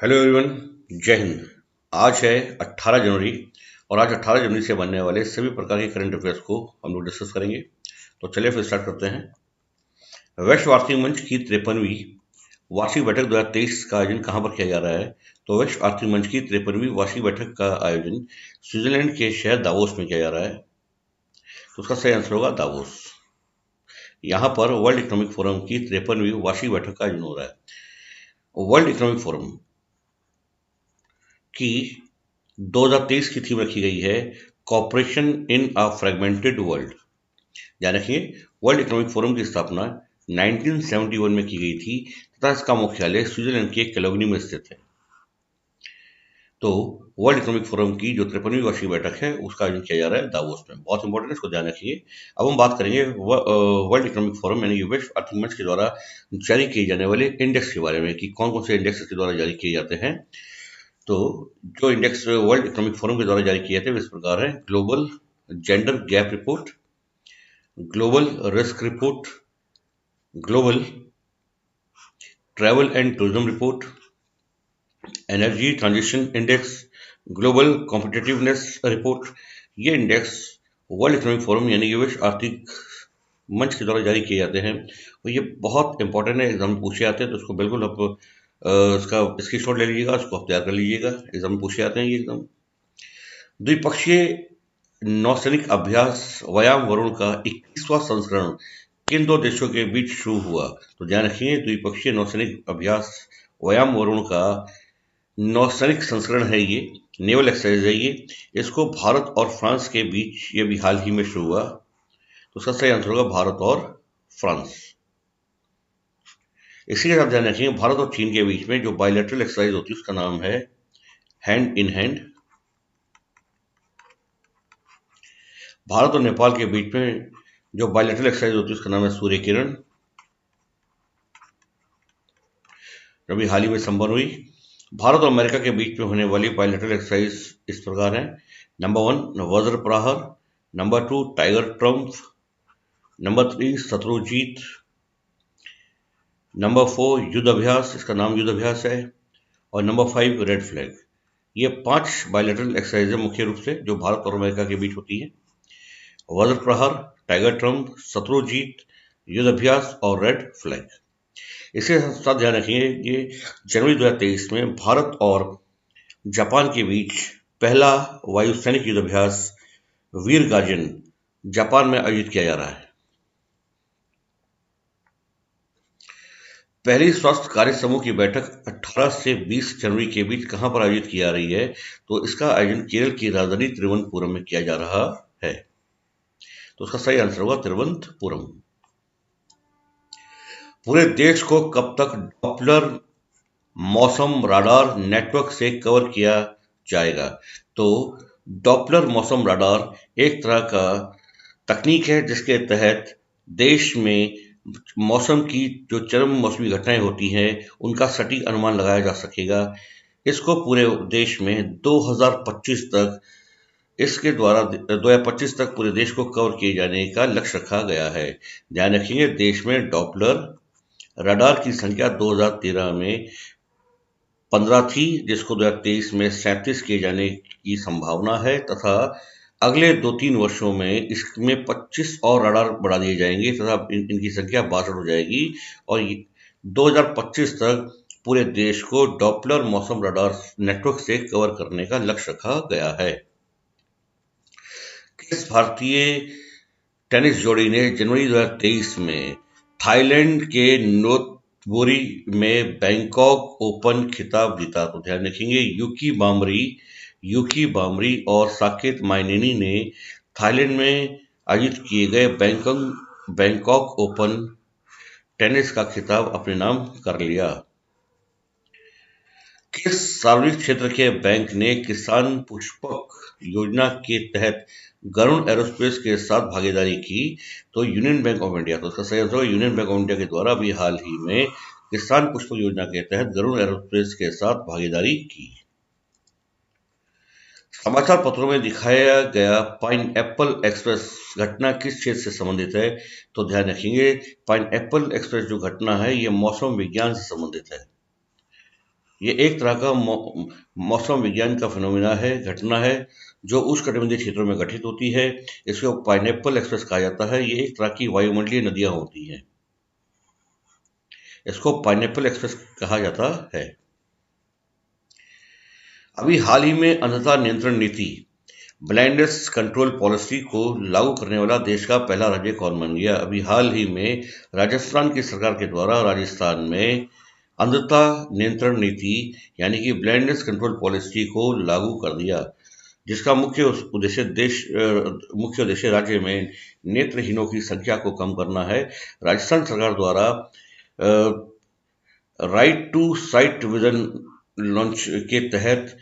Hello everyone. जय हिंद। आज है 18 जनवरी और आज 18 जनवरी से बनने वाले सभी प्रकार के करंट अफेयर्स को हम लोग डिस्कस करेंगे। तो चलिए फिर स्टार्ट करते हैं। वैश्व आर्थिक मंच की 53वीं वार्षिक बैठक 2023 का आयोजन कहाँ पर किया जा रहा है? तो वैश्व आर्थिक मंच की 53वीं वार्षिक बैठक का आयोजन स्विट्जरलैंड के शहर दावोस में किया जा रहा है। तो उसका सही आंसर होगा दावोस। यहाँ पर वर्ल्ड इकोनॉमिक फोरम की 53वीं वार्षिक बैठक का आयोजन हो रहा है। वर्ल्ड इकोनॉमिक फोरम की 2023 की थीम रखी गई है cooperation in a fragmented world. ध्यान रखिए, वर्ल्ड इकोनॉमिक फोरम की स्थापना 1971 में की गई थी तथा इसका मुख्यालय स्विट्जरलैंड के कैलोगनी में स्थित है। तो वर्ल्ड इकोनॉमिक फोरम की जो 53वीं वार्षिक बैठक है उसका आयोजन किया जा रहा है दावोस में। बहुत इंपॉर्टेंट है, इसको ध्यान रखिए। अब हम बात करेंगे वर्ल्ड इकोनॉमिक फोरम यानी कि विश्व आर्थिक मंच के द्वारा जारी किए जाने वाले इंडेक्स के बारे में कि कौन कौन से इंडेक्स के द्वारा जारी किए जाते हैं। तो जो इंडेक्स वर्ल्ड इकोनॉमिक फोरम के द्वारा जारी किए थे इस प्रकार है: global gender gap report, global risk report, global travel and tourism report, energy transition index, global competitiveness report. ये इंडेक्स वर्ल्ड इकोनॉमिक फोरम यानी कि विश्व आर्थिक मंच के द्वारा जारी किए जाते हैं और ये बहुत इंपॉर्टेंट है, एग्जाम में पूछे आते हैं। तो इसको बिल्कुल आप इसका स्क्रीनशॉट ले लीजिएगा, उसको आप तैयार कर लीजिएगा, एग्जाम में पूछे आते हैं ये एकदम। द्विपक्षीय नौसैनिक अभ्यास व्यायाम वरुण का 21वां संस्करण किन दो देशों के बीच शुरू हुआ? तो ध्यान रखिए, द्विपक्षीय नौसैनिक अभ्यास व्यायाम वरुण का नौसैनिक संस्करण है ये, नेवल एक्सरसाइज है ये। इसको भारत और फ्रांस के बीच ये भी हाल ही में शुरू हुआ। तो उसका सही आंसर होगा भारत और फ्रांस। इसी के साथ ध्यान रखिए, भारत और चीन के बीच में जो बायलैटरल एक्सरसाइज होती है उसका नाम है हैंड इन हैंड। भारत और नेपाल के बीच में जो बायलैटरल एक्सरसाइज होती है उसका नाम है सूर्य किरण, अभी हाल ही में संपन्न हुई। भारत और अमेरिका के बीच में होने वाली बायलैटरल एक्सरसाइज इस प्रकार है: number 1 Vajra Prahar, number 2 Tiger Triumph, number 3 Shatrujeet, number 4 Yudh अभ्यास, इसका नाम युद्ध अभ्यास है, और नंबर 5 रेड फ्लैग। ये 5 बायलैटरल एक्सरसाइज है मुख्य रूप से जो भारत और अमेरिका के बीच होती है: वज्र प्रहार, टाइगर ट्रम्प, शत्रुजीत, युद्ध अभ्यास और रेड फ्लैग। इसके साथ ध्यान रखिए, ये जनवरी 2023 में भारत और जापान के बीच पहला वायुसैनिक युद्ध अभ्यास वीर गार्जन जापान में आयोजित किया जा रहा है। पहली स्वास्थ्य कार्य समूह की बैठक 18 से 20 जनवरी के बीच कहां पर आयोजित की जा रही है? तो इसका आयोजन केरल की राजधानी तिरुवनंतपुरम में किया जा रहा है। तो उसका सही आंसर होगा तिरुवनंतपुरम। पूरे देश को कब तक डॉपलर मौसम राडार नेटवर्क से कवर किया जाएगा? तो डॉपलर मौसम राडार एक तरह का तकनीक है जिसके तहत देश में मौसम की जो चरम मौसमी घटनाएं होती हैं उनका सटीक अनुमान लगाया जा सकेगा। इसको पूरे देश में 2025 तक इसके द्वारा 2025 तक पूरे देश को कवर किए जाने का लक्ष्य रखा गया है। ध्यान रखिए, देश में डॉपलर रडार की संख्या 2013 में 15 थी, जिसको 2023 में 37 किए जाने की संभावना है तथा अगले 2-3 वर्षों में इसमें 25 और रडार बढ़ा दिए जाएंगे तथा इनकी संख्या 62 हो जाएगी और 2025 तक पूरे देश को डॉपलर मौसम रडार नेटवर्क से कवर करने का लक्ष्य रखा गया है। किस भारतीय टेनिस जोड़ी ने जनवरी 2023 में थाईलैंड के नोटबोरी में बैंकॉक ओपन खिताब जीता? तो ध्यान रखेंगे, यूकी बामरी और साकेत माइनेनी ने थाईलैंड में आयोजित किए गए बैंकॉक ओपन टेनिस का खिताब अपने नाम कर लिया। किस सार्वजनिक क्षेत्र के बैंक ने किसान पुष्पक योजना के तहत गरुण एरोस्पेस के साथ भागीदारी की? तो यूनियन बैंक ऑफ इंडिया। तो इसका सही answer union bank of India के द्वारा भी हाल ही में किसान पुष्पक योजना के तहत गरुण एरोस्पेस के साथ भागीदारी की। समाचार पत्रों में दिखाया गया पाइन एप्पल एक्सप्रेस घटना किस क्षेत्र से संबंधित है? तो ध्यान रखेंगे, पाइन एप्पल एक्सप्रेस जो घटना है ये मौसम विज्ञान से संबंधित है। ये एक तरह का मौसम विज्ञान का फिनोमिना है, घटना है, जो उष्णकटिबंधीय क्षेत्रों में घटित होती है। इसको पाइनएप्पल एक्सप्रेस कहा जाता है। ये एक तरह की वायुमंडलीय नदियां होती हैं। इसको पाइनएप्पल एक्सप्रेस कहा जाता है। अभी हाल ही में अंधता नियंत्रण नीति ब्लाइंडनेस कंट्रोल पॉलिसी को लागू करने वाला देश का पहला राज्य कौन बन गया? अभी हाल ही में राजस्थान की सरकार के द्वारा राजस्थान में अंधता नियंत्रण नीति यानी कि ब्लाइंडनेस कंट्रोल पॉलिसी को लागू कर दिया, जिसका मुख्य उद्देश्य राज्य में नेत्रहीनों की संख्या को कम करना है। राजस्थान सरकार द्वारा right to sight vision launch के तहत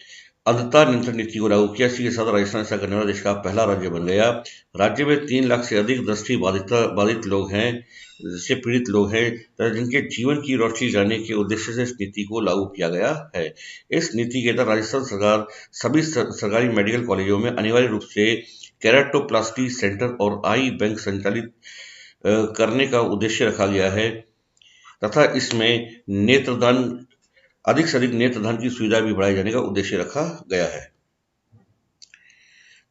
अंधता नियंत्रण नीति को लागू किया। इसी के साथ राजस्थान ऐसा करने वाला देश का पहला राज्य बन गया। राज्य में 3 लाख से अधिक दृष्टि बाधित लोग हैं, जिससे पीड़ित लोग हैं, तथा जिनके जीवन की रोशनी लाने के उद्देश्य से इस नीति को लागू किया गया है। इस नीति के तहत राजस्थान सरकार सभी सरकारी मेडिकल कॉलेजों में अनिवार्य रूप से केराटोप्लास्टी सेंटर और आई बैंक संचालित करने का उद्देश्य रखा गया है, तथा इसमें नेत्रदान अधिक से अधिक नेत्रदान की सुविधा भी बढ़ाए जाने का उद्देश्य रखा गया है।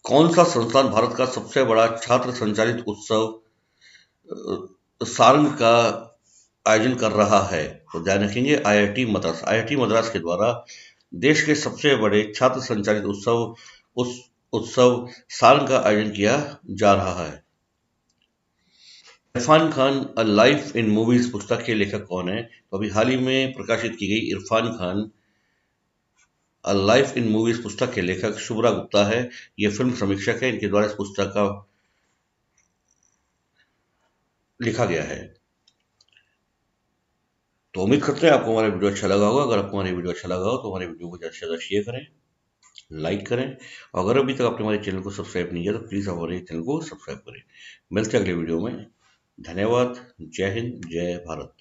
कौन सा संस्थान भारत का सबसे बड़ा छात्र संचालित उत्सव सारंग का आयोजन कर रहा है? तो ध्यान रखेंगे, आईआईटी मद्रास। आईआईटी मद्रास के द्वारा देश के सबसे बड़े छात्र संचालित उत्सव सारंग का आयोजन किया जा रहा है। Irfan Khan a life in movies पुस्तक के लेखक कौन है? तो अभी हाल ही में प्रकाशित की गई Irfan Khan a life in movies पुस्तक के लेखक शुभ्रा गुप्ता है। ये फिल्म समीक्षक है। इनके द्वारा इस पुस्तक का लिखा गया है। तो उम्मीद करते हैं आपको हमारा वीडियो अच्छा लगा होगा। अगर आपको हमारी वीडियो अच्छा लगा हो तो हमारे वीडियो को ज़्यादा से ज़्यादा शेयर करें, लाइक करें, और अगर अभी तक आपने हमारे चैनल को सब्सक्राइब नहीं किया तो प्लीज़ हमारे चैनल को सब्सक्राइब करें। मिलते हैं अगले वीडियो में। धन्यवाद। जय हिंद, जय भारत।